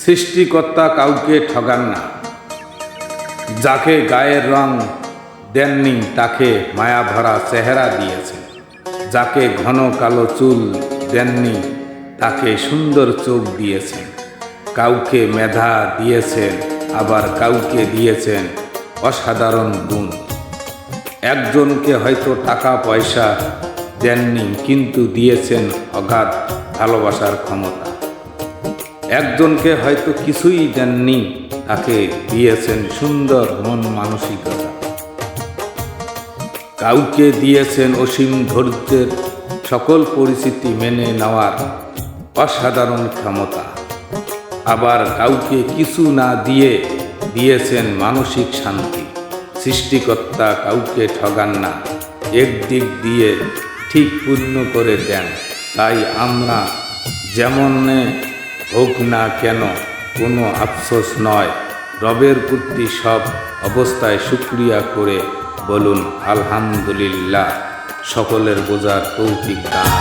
সৃষ্টিকর্তা কাউকে ঠগান না। যাকে গায়ের রং দেননি তাকে মায়া ভরা চেহারা দিয়েছেন। যাকে ঘন কালো চুল দেননি তাকে সুন্দর চোখ দিয়েছেন। কাউকে মেধা দিয়েছেন, আবার কাউকে দিয়েছেন অসাধারণ গুণ। একজনকে হয়তো টাকা পয়সা দেননি, কিন্তু দিয়েছেন অগাধ ভালোবাসার ক্ষমতা। একজনকে হয়তো কিছুই দেননি, তাকে দিয়েছেন সুন্দর মন মানসিকতা। কাউকে দিয়েছেন অসীম ধৈর্যের, সকল পরিস্থিতি মেনে নেওয়ার অসাধারণ ক্ষমতা। আবার কাউকে কিছু না দিয়ে দিয়েছেন মানসিক শান্তি। সৃষ্টিকর্তা কাউকে ঠগান না, একদিক দিয়ে ঠিক পূর্ণ করে দেন। তাই আমরা যেমনে হোক না কেন কোনো আফসোস নয়, রবের প্রতি সব অবস্থায় শুকরিয়া করে বলুন আলহামদুলিল্লাহ। সকলের বোঝার তৌফিক দান।